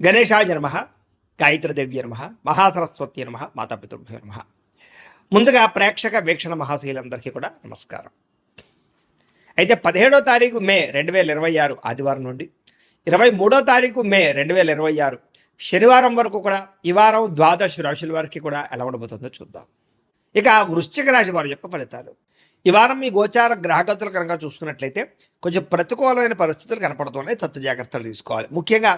గణేశాయ నమ, గాయత్రీదేవ్య నమ, మహాసరస్వతి నమ, మాతాపితృభ్యో నమ. ముందుగా ప్రేక్షక వీక్షణ మహాశీలందరికీ కూడా నమస్కారం. అయితే 17వ తారీఖు మే 2026 ఆదివారం నుండి 23వ తారీఖు మే 2026 శనివారం వరకు కూడా ఈ వారం ద్వాదశ రాశుల వారికి కూడా ఎలా ఉండబోతుందో చూద్దాం. ఇక వృశ్చిక రాశి వారి యొక్క ఫలితాలు. ఈ వారం మీ గోచార గ్రహగతులు కనుక చూసుకున్నట్లయితే కొంచెం ప్రతికూలమైన పరిస్థితులు కనపడుతున్నాయి. తత్తు జాగ్రత్తలు తీసుకోవాలి. ముఖ్యంగా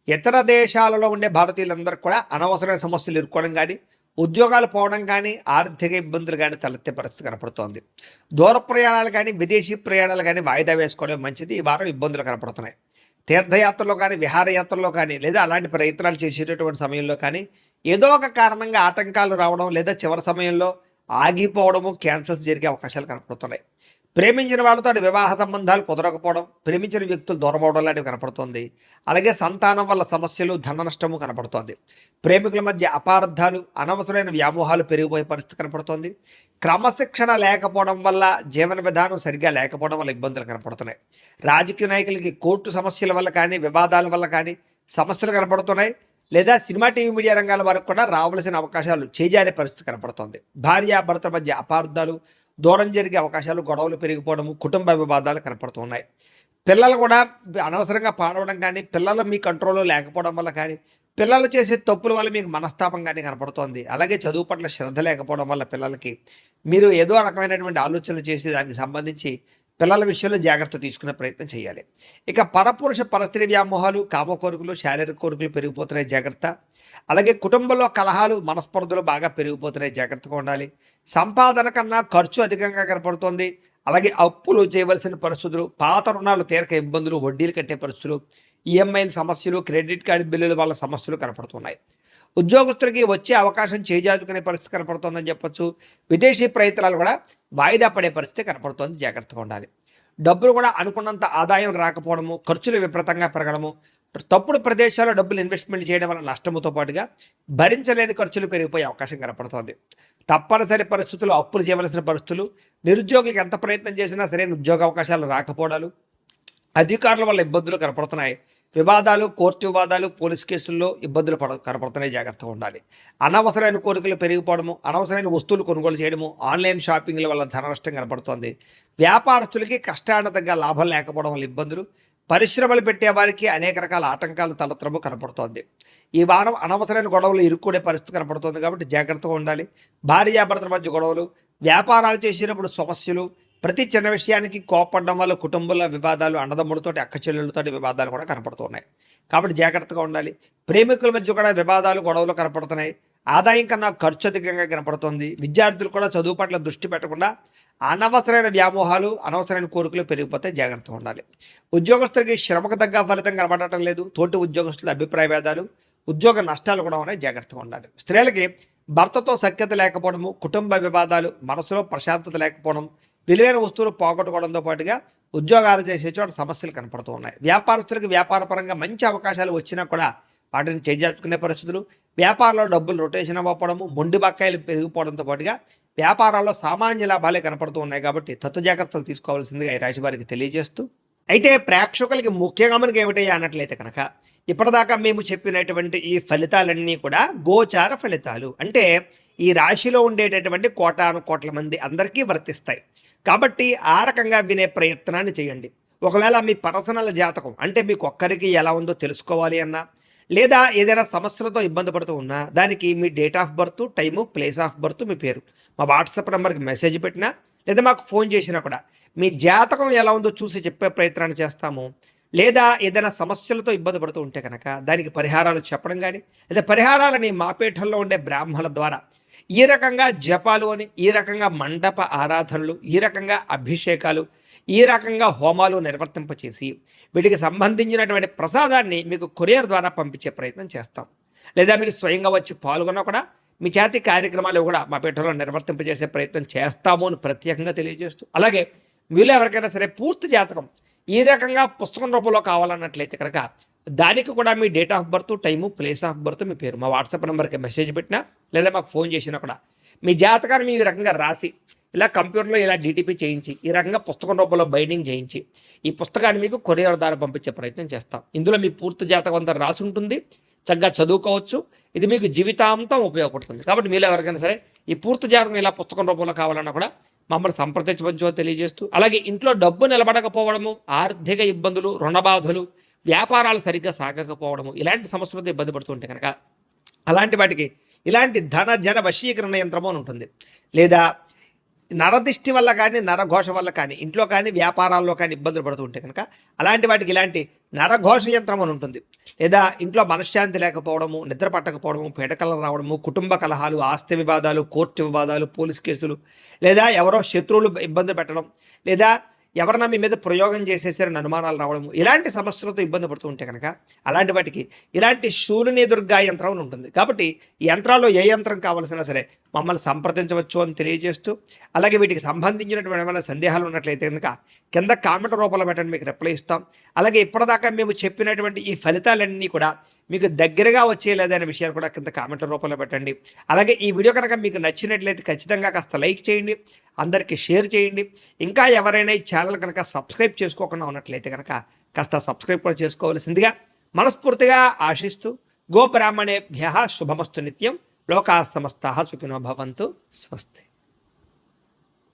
ఇతర దేశాలలో ఉండే భారతీయులందరూ కూడా అనవసరమైన సమస్యలు ఎదుర్కోవడం కానీ, ఉద్యోగాలు పోవడం కానీ, ఆర్థిక ఇబ్బందులు కానీ తలెత్తే పరిస్థితి కనపడుతోంది. దూర ప్రయాణాలు కానీ, విదేశీ ప్రయాణాలు కానీ వాయిదా వేసుకోవడం మంచిది. ఈ వారం ఇబ్బందులు కనపడుతున్నాయి. తీర్థయాత్రలో కానీ, విహారయాత్రలో కానీ, లేదా అలాంటి ప్రయత్నాలు చేసేటటువంటి సమయంలో కానీ ఏదో ఒక కారణంగా ఆటంకాలు రావడం, లేదా చివరి సమయంలో ఆగిపోవడము, క్యాన్సల్స్ జరిగే అవకాశాలు కనపడుతున్నాయి. ప్రేమించిన వాళ్ళతో వివాహ సంబంధాలు కుదరకపోవడం, ప్రేమించిన వ్యక్తులు దూరం అవడం లాంటివి కనపడుతోంది. అలాగే సంతానం వల్ల సమస్యలు, ధన నష్టము కనపడుతోంది. ప్రేమికుల మధ్య అపార్థాలు, అనవసరమైన వ్యామోహాలు పెరిగిపోయే పరిస్థితి కనపడుతోంది. క్రమశిక్షణ లేకపోవడం వల్ల, జీవన విధానం సరిగ్గా లేకపోవడం వల్ల ఇబ్బందులు కనపడుతున్నాయి. రాజకీయ నాయకులకి కోర్టు సమస్యల వల్ల కానీ, వివాదాల వల్ల కానీ సమస్యలు కనపడుతున్నాయి. లేదా సినిమా, టీవీ, మీడియా రంగాల వరకు కూడా రావాల్సిన అవకాశాలు చేజారే పరిస్థితి కనపడుతోంది. భార్యాభర్తల మధ్య అపార్థాలు, దూరం జరిగే అవకాశాలు, గొడవలు పెరిగిపోవడము, కుటుంబ వివాదాలు కనపడుతున్నాయి. పిల్లలు కూడా అనవసరంగా పాడవడం కానీ, పిల్లలు మీ కంట్రోల్లో లేకపోవడం వల్ల కానీ, పిల్లలు చేసే తప్పుల వల్ల మీకు మనస్తాపం కానీ కనపడుతోంది. అలాగే చదువు పట్ల శ్రద్ధ లేకపోవడం వల్ల పిల్లలకి మీరు ఏదో రకమైనటువంటి ఆలోచనలు చేసి దానికి సంబంధించి పిల్లల విషయంలో జాగ్రత్త తీసుకునే ప్రయత్నం చేయాలి. ఇక పరపురుష పరస్త్రీ వ్యామోహాలు, కామ కోరికలు, శారీరక కోరికలు పెరిగిపోతున్నాయి, జాగ్రత్త. అలాగే కుటుంబంలో కలహాలు, మనస్పర్ధలు బాగా పెరిగిపోతున్నాయి, జాగ్రత్తగా ఉండాలి. సంపాదన కన్నా ఖర్చు అధికంగా కనపడుతోంది. అలాగే అప్పులు చేయవలసిన పరిస్థితులు, పాత రుణాలు తీరక ఇబ్బందులు, వడ్డీలు కట్టే పరిస్థితులు, ఈఎంఐల సమస్యలు, క్రెడిట్ కార్డు బిల్లుల వల్ల సమస్యలు కనపడుతున్నాయి. ఉద్యోగస్తులకి వచ్చే అవకాశం చేజార్చుకునే పరిస్థితి కనపడుతోందని చెప్పొచ్చు. విదేశీ ప్రయత్నాలు కూడా వాయిదా పడే పరిస్థితి కనపడుతోంది, జాగ్రత్తగా ఉండాలి. డబ్బులు కూడా అనుకున్నంత ఆదాయం రాకపోవడము, ఖర్చులు విపరీతంగా పెరగడము, తప్పుడు ప్రదేశాల్లో డబ్బులు ఇన్వెస్ట్మెంట్ చేయడం వల్ల నష్టముతో పాటుగా భరించలేని ఖర్చులు పెరిగిపోయే అవకాశం కనపడుతోంది. తప్పనిసరి పరిస్థితులు, అప్పులు చేయవలసిన పరిస్థితులు, నిరుద్యోగులకు ఎంత ప్రయత్నం చేసినా సరైన ఉద్యోగ అవకాశాలు రాకపోవడాలు, అధికారుల వల్ల ఇబ్బందులు కనపడుతున్నాయి. వివాదాలు, కోర్టు వివాదాలు, పోలీస్ కేసుల్లో ఇబ్బందులు కనపడుతున్నాయి, జాగ్రత్తగా ఉండాలి. అనవసరమైన కోరికలు పెరిగిపోవడము, అనవసరమైన వస్తువులు కొనుగోలు చేయడము, ఆన్లైన్ షాపింగ్ల వల్ల ధన నష్టం కనపడుతోంది. వ్యాపారస్తులకి కష్టాన్ని తగ్గ లాభం లేకపోవడం వల్ల ఇబ్బందులు, పరిశ్రమలు పెట్టే వారికి అనేక రకాల ఆటంకాలు తలెత్తడము కనపడుతోంది. ఈ వారం అనవసరమైన గొడవలు ఇరుక్కునే పరిస్థితి కనపడుతోంది కాబట్టి జాగ్రత్తగా ఉండాలి. భార్యాభర్తల మధ్య గొడవలు, వ్యాపారాలు చేసినప్పుడు సమస్యలు, ప్రతి చిన్న విషయానికి కోపడడం వల్ల కుటుంబంలో వివాదాలు, అన్నదమ్ములతోటి, అక్క చెల్లెళ్ళతోటి వివాదాలు కూడా కనపడుతున్నాయి. కాబట్టి జాగ్రత్తగా ఉండాలి. ప్రేమికుల మధ్య కూడా వివాదాలు, గొడవలు కనపడుతున్నాయి. ఆదాయం కన్నా ఖర్చు అధికంగా కనపడుతుంది. విద్యార్థులు కూడా చదువు పట్ల దృష్టి పెట్టకుండా అనవసరమైన వ్యామోహాలు, అనవసరమైన కోరికలు పెరిగిపోతే జాగ్రత్తగా ఉండాలి. ఉద్యోగస్తులకి శ్రమకు తగ్గ ఫలితం కనపడటం లేదు. తోటి ఉద్యోగస్తుల అభిప్రాయ భేదాలు, ఉద్యోగ నష్టాలు కూడా ఉన్నాయి, జాగ్రత్తగా ఉండాలి. స్త్రీలకి భర్తతో సఖ్యత లేకపోవడము, కుటుంబ వివాదాలు, మనసులో ప్రశాంతత లేకపోవడం, విలువైన వస్తువులు పోగొట్టుకోవడంతో పాటుగా ఉద్యోగాలు చేసే చోట సమస్యలు కనపడుతూ ఉన్నాయి. వ్యాపారస్తులకు వ్యాపారపరంగా మంచి అవకాశాలు వచ్చినా కూడా వాటిని చేజార్చుకునే పరిస్థితులు, వ్యాపారంలో డబ్బులు రొటేషన్ అవ్వకపోవడము, మొండి బకాయిలు పెరిగిపోవడంతో పాటుగా వ్యాపారాల్లో సామాన్య లాభాలే కనపడుతూ ఉన్నాయి. కాబట్టి తత్వ జాగ్రత్తలు తీసుకోవాల్సిందిగా ఈ రాశి వారికి తెలియజేస్తూ, అయితే ప్రేక్షకులకి ముఖ్యంగా మనకి ఏమిటయ్యా అన్నట్లయితే కనుక ఇప్పటిదాకా మేము చెప్పినటువంటి ఈ ఫలితాలన్నీ కూడా గోచార ఫలితాలు. అంటే ఈ రాశిలో ఉండేటటువంటి కోటాను కోట్ల మంది అందరికీ వర్తిస్తాయి. కాబట్టి ఆ రకంగా వినే ప్రయత్నాన్ని చేయండి. ఒకవేళ మీ పర్సనల్ జాతకం అంటే మీకు ఒక్కరికి ఎలా ఉందో తెలుసుకోవాలి అన్నా, లేదా ఏదైనా సమస్యలతో ఇబ్బంది పడుతూ ఉన్నా, దానికి మీ date of birth, time, place of birth, మీ పేరు మా వాట్సాప్ నెంబర్కి మెసేజ్ పెట్టినా, లేదా మాకు ఫోన్ చేసినా కూడా మీ జాతకం ఎలా ఉందో చూసి చెప్పే ప్రయత్నాన్ని చేస్తాము. లేదా ఏదైనా సమస్యలతో ఇబ్బంది పడుతూ ఉంటే కనుక దానికి పరిహారాలు చెప్పడం కానీ, లేదా పరిహారాలని మా పీఠంలో ఉండే బ్రాహ్మణుల ద్వారా ఈ రకంగా జపాలు అని, ఈ రకంగా మండప ఆరాధనలు, ఈ రకంగా అభిషేకాలు, ఈ రకంగా హోమాలు నిర్వర్తింపచేసి వీటికి సంబంధించినటువంటి ప్రసాదాన్ని మీకు కొరియర్ ద్వారా పంపించే ప్రయత్నం చేస్తాం. లేదా మీరు స్వయంగా వచ్చి పాల్గొన్నా కూడా మీ చేతి కార్యక్రమాలు కూడా మా పీఠంలో నిర్వర్తింపజేసే ప్రయత్నం చేస్తాము అని ప్రత్యేకంగా తెలియజేస్తూ, అలాగే మీలో ఎవరికైనా సరే పూర్తి జాతకం ఈ రకంగా పుస్తకం రూపంలో కావాలన్నట్లయితే కనుక దానికి కూడా మీ date of birth, time, place of birth, మీ పేరు మా వాట్సాప్ నెంబర్కి మెసేజ్ పెట్టినా, లేదా మాకు ఫోన్ చేసినా కూడా మీ జాతకాన్ని మీ రకంగా రాసి ఇలా కంప్యూటర్లో ఇలా డీటీపీ చేయించి ఈ రకంగా పుస్తకం రూపంలో బైండింగ్ చేయించి ఈ పుస్తకాన్ని మీకు కొరియర్ ద్వారా పంపించే ప్రయత్నం చేస్తాం. ఇందులో మీ పూర్తి జాతకం అంతా రాసి ఉంటుంది, చక్కగా చదువుకోవచ్చు. ఇది మీకు జీవితాంతం ఉపయోగపడుతుంది. కాబట్టి మీలో ఎవరికైనా సరే ఈ పూర్తి జాతకం ఇలా పుస్తకం రూపంలో కావాలన్నా కూడా మమ్మల్ని సంప్రదించవచ్చో తెలియజేస్తూ, అలాగే ఇంట్లో డబ్బు నిలబడకపోవడము, ఆర్థిక ఇబ్బందులు, రుణ బాధలు, వ్యాపారాలు సరిగ్గా సాగకపోవడము, ఇలాంటి సమస్యలతో ఇబ్బంది పడుతుంటే కనుక అలాంటి వాటికి ఇలాంటి ధన జన వశీకరణ యంత్రము అని ఉంటుంది. లేదా నరదిష్టి వల్ల కానీ నరఘోష వల్ల కానీ ఇంట్లో కానీ వ్యాపారాల్లో కానీ ఇబ్బందులు పడుతూ ఉంటే కనుక అలాంటి వాటికి ఇలాంటి నరఘోష యంత్రం అని ఉంటుంది. లేదా ఇంట్లో మనశ్శాంతి లేకపోవడము, నిద్ర పట్టకపోవడము, పీడకలలు రావడము, కుటుంబ కలహాలు, ఆస్తి వివాదాలు, కోర్టు వివాదాలు, పోలీస్ కేసులు, లేదా ఎవరో శత్రువులు ఇబ్బంది పెట్టడం, లేదా ఎవరన్నా మీ మీద ప్రయోగం చేసేసారని అనుమానాలు రావడము, ఇలాంటి సమస్యలతో ఇబ్బంది పడుతూ ఉంటే కనుక అలాంటి వాటికి ఇలాంటి శూలిని దుర్గా యంత్రం అని ఉంటుంది. కాబట్టి ఈ యంత్రాల్లో ఏ యంత్రం కావాల్సినా సరే మమ్మల్ని సంప్రదించవచ్చు అని తెలియజేస్తూ, అలాగే వీటికి సంబంధించినటువంటి ఏమైనా సందేహాలు ఉన్నట్లయితే కనుక కింద కామెంట్ రూపంలో పెట్టండి, మీకు రిప్లై ఇస్తాం. అలాగే ఇప్పటిదాకా మేము చెప్పినటువంటి ఈ ఫలితాలన్నీ కూడా మీకు దగ్గరగా వచ్చేయలేదనే విషయాన్ని కూడా కింద కామెంట్ల రూపంలో పెట్టండి. అలాగే ఈ వీడియో కనుక మీకు నచ్చినట్లయితే ఖచ్చితంగా కాస్త లైక్ చేయండి, అందరికీ షేర్ చేయండి. ఇంకా ఎవరైనా ఈ ఛానల్ కనుక సబ్స్క్రైబ్ చేసుకోకుండా ఉన్నట్లయితే కనుక కాస్త సబ్స్క్రైబ్ కూడా చేసుకోవాల్సిందిగా మనస్ఫూర్తిగా ఆశిస్తూ, గోబ్రాహ్మణేభ్యః శుభమస్తు నిత్యం, లోకాః సమస్తాః సుఖినో భవంతు, స్వస్తి.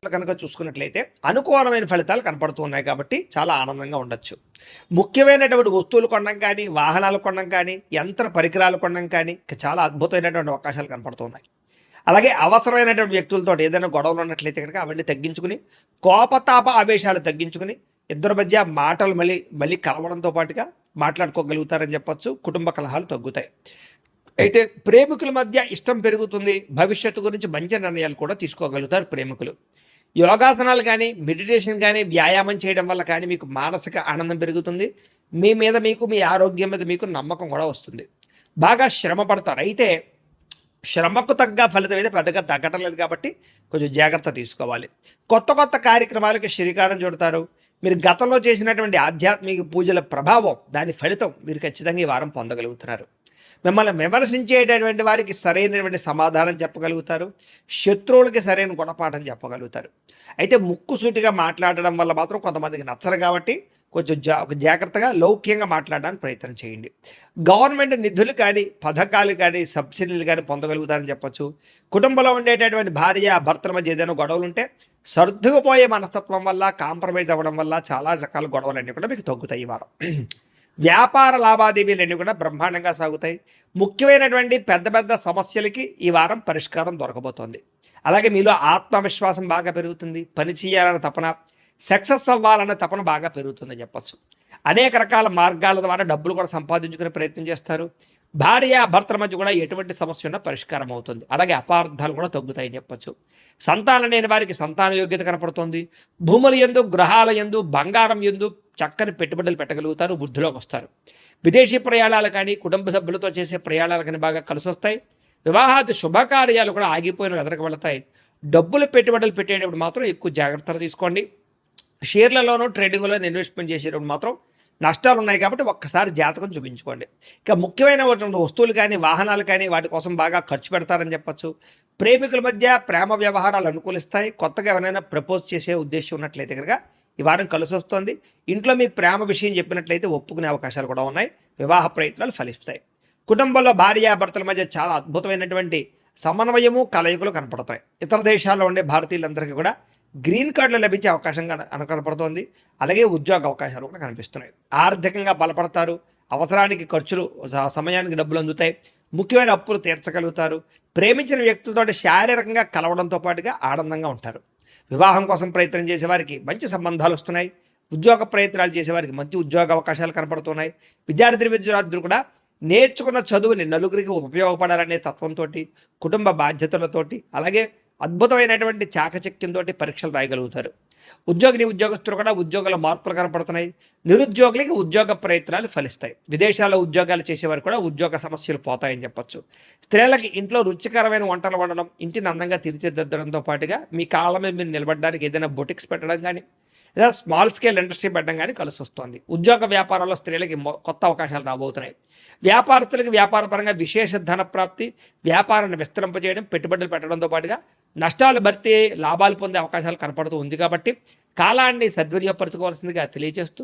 కనుక చూసుకున్నట్లయితే అనుకూలమైన ఫలితాలు కనపడుతూ ఉన్నాయి కాబట్టి చాలా ఆనందంగా ఉండొచ్చు. ముఖ్యమైనటువంటి వస్తువులు కొనడం కానీ, వాహనాలు కొనడం కానీ, యంత్ర పరికరాలు కొనడం కానీ చాలా అద్భుతమైనటువంటి అవకాశాలు కనపడుతూ ఉన్నాయి. అలాగే అవసరమైనటువంటి వ్యక్తులతో ఏదైనా గొడవలు ఉన్నట్లయితే కనుక అవన్నీ తగ్గించుకుని, కోపతాప ఆవేశాలు తగ్గించుకుని, ఇద్దరి మధ్య మాటలు మళ్ళీ కలవడంతో పాటుగా మాట్లాడుకోగలుగుతారని చెప్పొచ్చు. కుటుంబ కలహాలు తగ్గుతాయి. అయితే ప్రేమికుల మధ్య ఇష్టం పెరుగుతుంది. భవిష్యత్తు గురించి మంచి నిర్ణయాలు కూడా తీసుకోగలుగుతారు ప్రేమికులు. యోగాసనాలు కానీ, మెడిటేషన్ కానీ, వ్యాయామం చేయడం వల్ల కానీ మీకు మానసిక ఆనందం పెరుగుతుంది. మీ మీద మీకు, మీ ఆరోగ్యం మీద మీకు నమ్మకం కూడా వస్తుంది. బాగా శ్రమ పడతారు. అయితే శ్రమకు తగ్గ ఫలితం అయితే పెద్దగా తగ్గటం లేదు కాబట్టి కొంచెం జాగ్రత్త తీసుకోవాలి. కొత్త కార్యక్రమాలకి శ్రీకారం చుడతారు. మీరు గతంలో చేసినటువంటి ఆధ్యాత్మిక పూజల ప్రభావం, దాని ఫలితం మీరు ఖచ్చితంగా ఈ వారం పొందగలుగుతున్నారు. మిమ్మల్ని విమర్శించేటటువంటి వారికి సరైనటువంటి సమాధానం చెప్పగలుగుతారు. శత్రువులకి సరైన గుణపాఠం చెప్పగలుగుతారు. అయితే ముక్కుసూటిగా మాట్లాడడం వల్ల మాత్రం కొంతమందికి నచ్చరు కాబట్టి కొంచెం జాగ్రత్తగా లౌక్యంగా మాట్లాడడానికి ప్రయత్నం చేయండి. గవర్నమెంట్ నిధులు కానీ, పథకాలు కానీ, సబ్సిడీలు కానీ పొందగలుగుతారని చెప్పొచ్చు. కుటుంబంలో ఉండేటటువంటి భార్య భర్తల మధ్య ఏదైనా గొడవలు ఉంటే సర్దుకుపోయే మనస్తత్వం వల్ల, కాంప్రమైజ్ అవ్వడం వల్ల చాలా రకాల గొడవలన్నీ కూడా మీకు తగ్గుతాయి ఈ వారం. వ్యాపార లావాదేవీలన్నీ కూడా బ్రహ్మాండంగా సాగుతాయి. ముఖ్యమైనటువంటి పెద్ద సమస్యలకి ఈ వారం పరిష్కారం దొరకబోతోంది. అలాగే మీలో ఆత్మవిశ్వాసం బాగా పెరుగుతుంది. పని చేయాలన్న తపన, సక్సెస్ అవ్వాలన్న తపన బాగా పెరుగుతుందని చెప్పచ్చు. అనేక రకాల మార్గాల ద్వారా డబ్బులు కూడా సంపాదించుకునే ప్రయత్నం చేస్తారు. భార్య భర్తల మధ్య కూడా ఎటువంటి సమస్య ఉన్నా పరిష్కారం అవుతుంది. అలాగే అపార్థాలు కూడా తగ్గుతాయని చెప్పచ్చు. సంతానం లేని వారికి సంతాన యోగ్యత కనపడుతుంది. భూముల యందు, గ్రహాల యందు, బంగారం యందు చక్కని పెట్టుబడులు పెట్టగలుగుతారు. వృద్ధిలోకి వస్తారు. విదేశీ ప్రయాణాలు కానీ, కుటుంబ సభ్యులతో చేసే ప్రయాణాలు కానీ బాగా కలిసి వస్తాయి. వివాహాది శుభకార్యాలు కూడా ఆగిపోయిన ఎదరికి వెళతాయి. డబ్బులు పెట్టుబడులు పెట్టేటప్పుడు మాత్రం ఎక్కువ జాగ్రత్తలు తీసుకోండి. షేర్లలోనూ ట్రేడింగ్లోనూ ఇన్వెస్ట్మెంట్ చేసేటప్పుడు మాత్రం నష్టాలు ఉన్నాయి కాబట్టి ఒక్కసారి జాతకం చూపించుకోండి. ఇక ముఖ్యమైనటువంటి వస్తువులు కానీ, వాహనాలు కానీ వాటి కోసం బాగా ఖర్చు పెడతారని చెప్పచ్చు. ప్రేమికుల మధ్య ప్రేమ వ్యవహారాలు అనుకూలిస్తాయి. కొత్తగా ఎవరైనా ప్రపోజ్ చేసే ఉద్దేశం ఉన్నట్లయితే కనుక ఈ వారం కలిసి వస్తుంది. ఇంట్లో మీ ప్రేమ విషయం చెప్పినట్లయితే ఒప్పుకునే అవకాశాలు కూడా ఉన్నాయి. వివాహ ప్రయత్నాలు ఫలిస్తాయి. కుటుంబంలో భార్యాభర్తల మధ్య చాలా అద్భుతమైనటువంటి సమన్వయము, కలయికలు కనపడతాయి. ఇతర దేశాల్లో ఉండే భారతీయులందరికీ కూడా గ్రీన్ కార్డులు లభించే అవకాశం కనపడుతోంది. అలాగే ఉద్యోగ అవకాశాలు కూడా కనిపిస్తున్నాయి. ఆర్థికంగా బలపడతారు. అవసరానికి ఖర్చులు, సమయానికి డబ్బులు అందుతాయి. ముఖ్యమైన అప్పులు తీర్చగలుగుతారు. ప్రేమించిన వ్యక్తులతో శారీరకంగా కలవడంతో పాటుగా ఆనందంగా ఉంటారు. వివాహం కోసం ప్రయత్నం చేసేవారికి మంచి సంబంధాలు వస్తున్నాయి. ఉద్యోగ ప్రయత్నాలు చేసేవారికి మంచి ఉద్యోగ అవకాశాలు కనపడుతున్నాయి. విద్యార్థులు కూడా నేర్చుకున్న చదువుని నలుగురికి ఉపయోగపడాలనే తత్వంతో, కుటుంబ బాధ్యతలతోటి, అలాగే అద్భుతమైనటువంటి చాకచక్యంతో పరీక్షలు రాయగలుగుతారు. ఉద్యోగస్తులు కూడా ఉద్యోగాల మార్పులు కనపడుతున్నాయి. నిరుద్యోగులకి ఉద్యోగ ప్రయత్నాలు ఫలిస్తాయి. విదేశాల్లో ఉద్యోగాలు చేసేవారు కూడా ఉద్యోగ సమస్యలు పోతాయని చెప్పచ్చు. స్త్రీలకి ఇంట్లో రుచికరమైన వంటలు వండడం, ఇంటిని అందంగా తీర్చిదిద్దడంతో పాటుగా మీ కాళ్ళ మీద మీరు నిలబడడానికి ఏదైనా బొటిక్స్ పెట్టడం కానీ, లేదా స్మాల్ స్కేల్ ఇండస్ట్రీ పెట్టడం కానీ కలిసి వస్తుంది. ఉద్యోగ వ్యాపారాల్లో స్త్రీలకి కొత్త అవకాశాలు రాబోతున్నాయి. వ్యాపారస్తులకి వ్యాపారపరంగా విశేష ధన ప్రాప్తి, వ్యాపారాన్ని విస్తరింపజేయడం, పెట్టుబడులు పెట్టడంతో పాటుగా నష్టాలు భర్తీ లాభాలు పొందే అవకాశాలు కనపడుతూ ఉంది. కాబట్టి కాలాన్ని సద్వినియోగపరచుకోవాల్సిందిగా తెలియజేస్తూ